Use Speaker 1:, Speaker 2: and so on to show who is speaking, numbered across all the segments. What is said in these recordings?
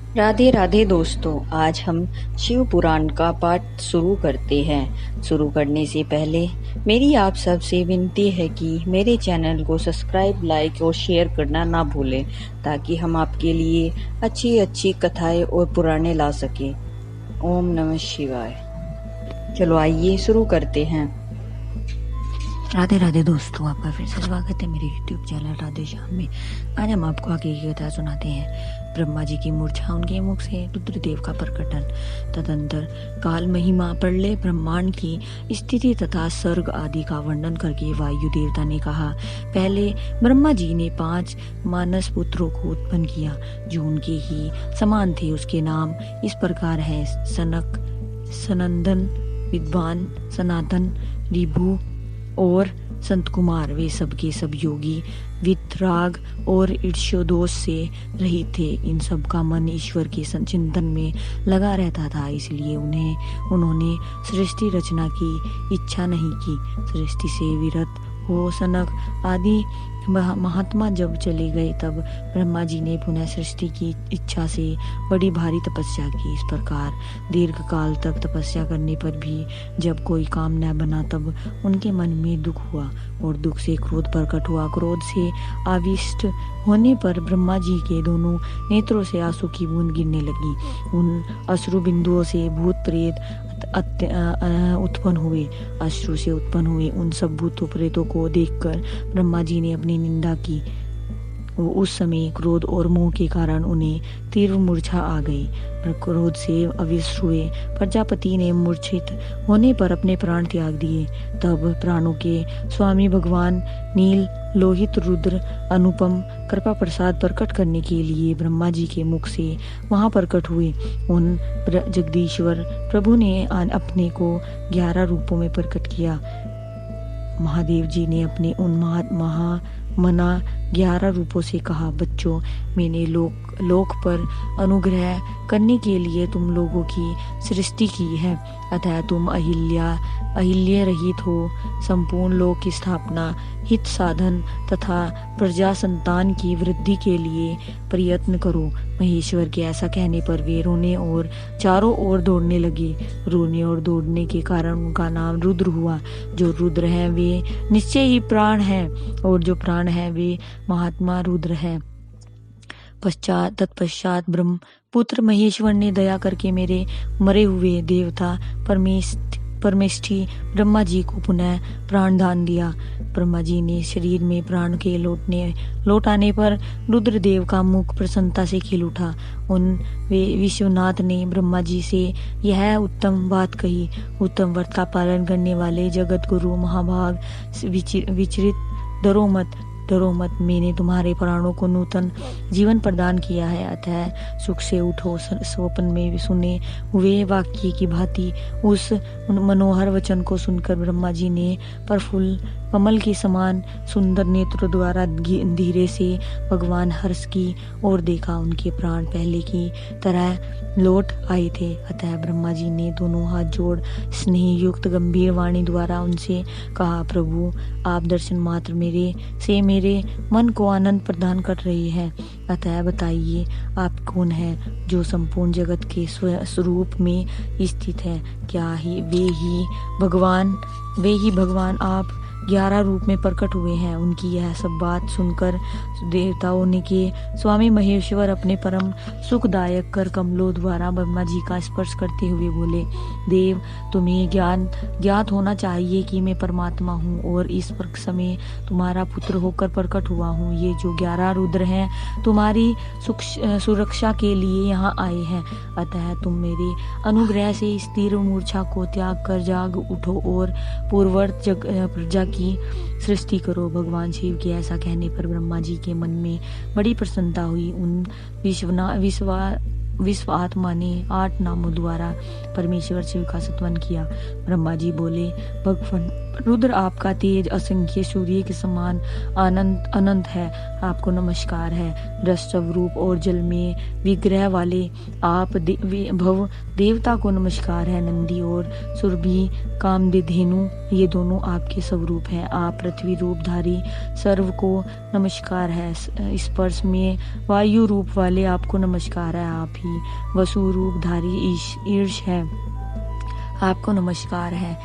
Speaker 1: राधे राधे दोस्तों, आज हम शिव पुराण का पाठ शुरू करते हैं। शुरू करने से पहले मेरी आप सबसे विनती है कि मेरे चैनल को सब्सक्राइब, लाइक और शेयर करना ना भूलें, ताकि हम आपके लिए अच्छी अच्छी कथाएं और पुराणे ला सकें। ओम नमः शिवाय। चलो आइए शुरू करते हैं।
Speaker 2: राधे राधे दोस्तों, आपका फिर से स्वागत है मेरे YouTube चैनल राधे श्याम में। आज हम आपको आगे की कथा सुनाते हैं। ब्रह्मा जी की मूर्छा, उनके मुख से रुद्रदेव का प्रकटन, तदंतर काल महिमा, प्रलय, ब्रह्मांड की स्थिति तथा सर्ग आदि का वर्णन करके वायु देवता ने कहा, पहले ब्रह्मा जी ने 5 मानस पुत्रों को उत्पन्न किया जो उनके ही समान थे। उसके नाम इस प्रकार है: सनक, सनंदन, विद्वान, सनातन, रिभु और संत कुमार। वे सब के सब योगी, वितराग और ईर्ष्योदोष से रहित थे। इन सब का मन ईश्वर के चिंतन में लगा रहता था, इसलिए उन्होंने सृष्टि रचना की इच्छा नहीं की। सृष्टि से विरत हो सनक आदि महात्मा जब चले गए, तब ब्रह्मा जी ने पुनः सृष्टि की इच्छा से बड़ी भारी तपस्या की। इस प्रकार दीर्घ काल तक तपस्या करने पर भी जब कोई काम न बना, तब उनके मन में दुख हुआ और दुख से क्रोध प्रकट हुआ। क्रोध से आविष्ट होने पर ब्रह्मा जी के दोनों नेत्रों से आंसू की बूंद गिरने लगी। उन अश्रु बिंदुओं से भूत प्रेत उत्पन्न हुए। अश्रु से उत्पन्न हुए उन सब भूतों प्रेतों को देखकर ब्रह्मा जी ने अपनी निंदा की। उस समय क्रोध और मोह के कारण उन्हें तीव्र मूर्छा आ गई। क्रोध से अविष्ट हुए प्रजापति ने मूर्छित होने पर अपने प्राण त्याग दिए। तब प्राणों के स्वामी भगवान नील लोहित रुद्र अनुपम कृपा प्रसाद प्रकट करने के लिए ब्रह्मा जी के मुख से वहां प्रकट हुए। उन जगदीश्वर प्रभु ने अपने को 11 रूपों में प्रकट किया। महादेव जी ने अपने उन मना 11 रूपों से कहा, बच्चों, मैंने लोक पर अनुग्रह करने के लिए तुम लोगों की सृष्टि की है, अतः तुम अहिल्य रहित हो। संपूर्ण लोक की स्थापना, हित साधन तथा प्रजा संतान की वृद्धि के लिए प्रयत्न करो। महेश्वर के ऐसा कहने पर वे रोने और चारों ओर दौड़ने लगे। रोने और दौड़ने के कारण उनका नाम रुद्र हुआ। जो रुद्र हैं वे निश्चय ही प्राण हैं, और जो प्राण हैं वे महात्मा रुद्र है। तत्पश्चात ब्रह्मपुत्र महेश्वर ने दया करके मेरे मरे हुए देवता परमेष्ठी ब्रह्मा जी को पुनः प्राण दान दिया। ब्रह्मा जी ने शरीर में प्राण के लौट आने पर रुद्रदेव का मुख प्रसन्नता से खिल उठा। उन विश्वनाथ ने ब्रह्मा जी से यह उत्तम बात कही, उत्तम व्रत का पालन करने वाले जगत गुरु महाभाग, विचरित डरो मत, मैंने तुम्हारे प्राणों को नूतन जीवन प्रदान किया है, अतः सुख से उठो। स्वप्न में सुने हुए वाक्य की भांति उस मनोहर वचन को सुनकर ब्रह्मा जी ने प्रफुल्ल कमल के समान सुंदर नेत्रों द्वारा धीरे से भगवान हर्ष की ओर देखा। उनके प्राण पहले की तरह लौट आए थे। अतः ब्रह्मा जी ने दोनों हाथ जोड़ स्नेह युक्त गंभीर वाणी द्वारा उनसे कहा, प्रभु, आप दर्शन मात्र मेरे मन को आनंद प्रदान कर रहे हैं, अतः बताइए आप कौन हैं जो संपूर्ण जगत के स्वरूप में स्थित है। क्या ही वे ही भगवान आप 11 रूप में प्रकट हुए हैं। उनकी यह सब बात सुनकर देवताओं ने के स्वामी महेश्वर अपने परम सुखदायक कर कमलों द्वारा ब्रह्मा जी का स्पर्श करते हुए बोले, देव, तुम्हें ज्ञात होना चाहिए कि मैं परमात्मा हूँ और इस समय तुम्हारा पुत्र होकर प्रकट हुआ हूँ। ये जो 11 रुद्र हैं तुम्हारी सुरक्षा के लिए यहाँ आए हैं, अतः तुम मेरे अनुग्रह से इस तीव्र मूर्छा को त्याग कर जाग उठो और पूर्ववर्त प्रजा की सृष्टि करो। भगवान शिव के ऐसा कहने पर ब्रह्मा जी के मन में बड़ी प्रसन्नता हुई। उन विश्व आत्मा ने 8 नामों द्वारा परमेश्वर शिव का स्तवन किया। ब्रह्मा जी बोले, भगवान रुद्र आपका तेज असंख्य सूर्य के समान आनंद अनंत है। आपको नमस्कार है। रस स्वरूप और जल में विग्रह वाले आप भव देवता को नमस्कार है। नंदी और सुरभि कामधेनु ये दोनों आपके स्वरूप हैं। आप पृथ्वी रूपधारी सर्व को नमस्कार है। स्पर्श में वायु रूप वाले आपको नमस्कार है। आप ही वसु रूपधारी ईर्ष है, आपको नमस्कार है।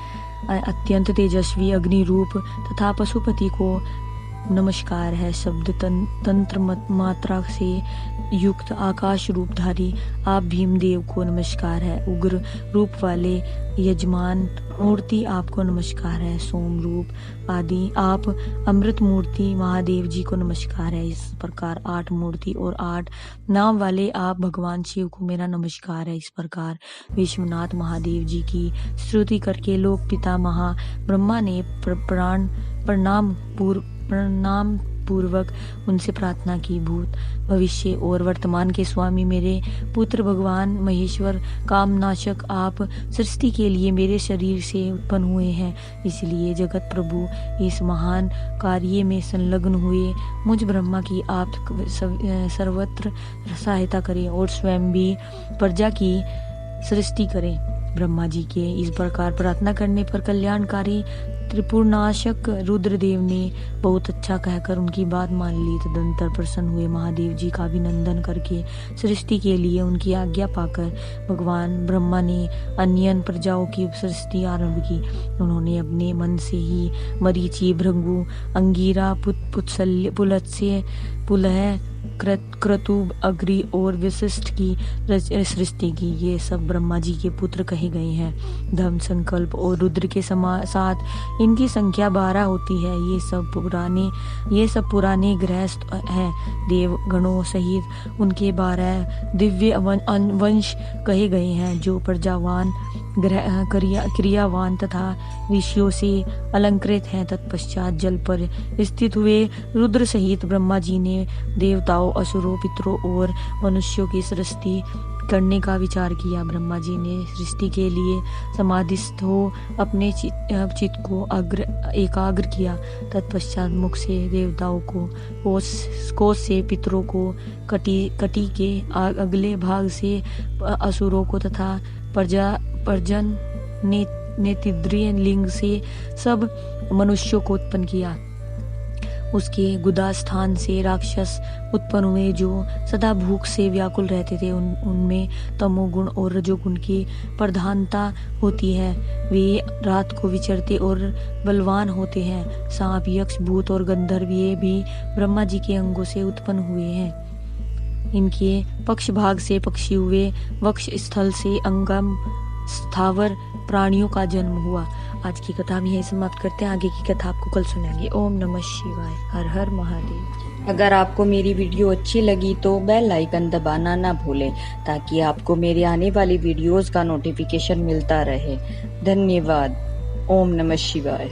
Speaker 2: अत्यंत तेजस्वी अग्नि रूप तथा पशुपति को नमस्कार है। शब्द तंत्र मात्रा से युक्त आकाश रूपधारी आप भीमदेव को नमस्कार है। उग्र रूप वाले यजमान मूर्ति आपको नमस्कार है। सोम रूप आदि आप अमृत मूर्ति महादेव जी को नमस्कार है। इस प्रकार 8 मूर्ति और 8 नाम वाले आप भगवान शिव को मेरा नमस्कार है। इस प्रकार विश्वनाथ महादेव जी की स्तुति करके लोक पिता महा ब्रह्मा ने प्रणाम पूर्वक उनसे प्रार्थना की। भूत भविष्य और वर्तमान के स्वामी मेरे पुत्र भगवान महेश्वर कामनाशक आप सृष्टि के लिए मेरे शरीर से उत्पन्न हुए हैं, इसलिए जगत प्रभु इस महान कार्य में संलग्न हुए मुझ ब्रह्मा की आप सर्वत्र सहायता करें और स्वयं भी प्रजा की सृष्टि करें। ब्रह्मा जी के इस प्रकार प्रार्थना करने पर कल्याणकारी त्रिपुरनाशक रुद्रदेव ने बहुत अच्छा कहकर उनकी बात मान ली। तदंतर प्रसन्न हुए महादेव जी का अभिनंदन करके सृष्टि के लिए उनकी आज्ञा पाकर भगवान ब्रह्मा ने अन्य प्रजाओं की सृष्टि आरंभ की। उन्होंने अपने मन से ही मरीचि, भृगु, अंगिरा, पुत्सल्य, पुलत्स्य, पुलह, क्रतु, अग्नि और वशिष्ठ की सृष्टि की। ये सब ब्रह्मा जी के पुत्र कहे गए हैं। धर्म संकल्प और रुद्र के साथ इनकी संख्या 12 होती है। ये सब पुराने गृहस्थ हैं। देव गणों सहित उनके 12 दिव्य वंश कहे गए हैं, जो प्रजावान, क्रियावान तथा ऋषियों से अलंकृत हैं। तत्पश्चात जल पर स्थित हुए रुद्र सहित ब्रह्मा जी ने देवताओं, असुरों, पितरों और मनुष्यों की सृष्टि करने का विचार किया। ब्रह्मा जी ने सृष्टि के लिए समाधिस्थ हो अपने चित्त को एकाग्र किया। तत्पश्चात मुख से देवताओं को, कोष से पितरों को, कटी के अगले भाग से असुरों को तथा पर्जन नेत्रिय लिंग से सब मनुष्यों को उत्पन्न किया। उसके गुदास्थान से राक्षस उत्पन्न हुए जो सदा भूख से व्याकुल रहते थे। उनमें तमोगुण और रजोगुण की प्रधानता होती है। वे रात को विचरते और बलवान होते हैं। सांप, यक्ष, भूत और गंधर्व ये भी ब्रह्मा जी के अंगों से उत्पन्न हुए हैं। इनके पक्ष भाग से पक्षी हुए। वक्ष स्थल से अंगम स्थावर प्राणियों का जन्म हुआ। आज की कथा हम यही समाप्त करते हैं। आगे की कथा आपको कल सुनाएंगे। ओम नमः शिवाय। हर हर महादेव।
Speaker 1: अगर आपको मेरी वीडियो अच्छी लगी तो बेल आइकन दबाना ना भूलें, ताकि आपको मेरे आने वाली वीडियोस का नोटिफिकेशन मिलता रहे। धन्यवाद। ओम नमः शिवाय।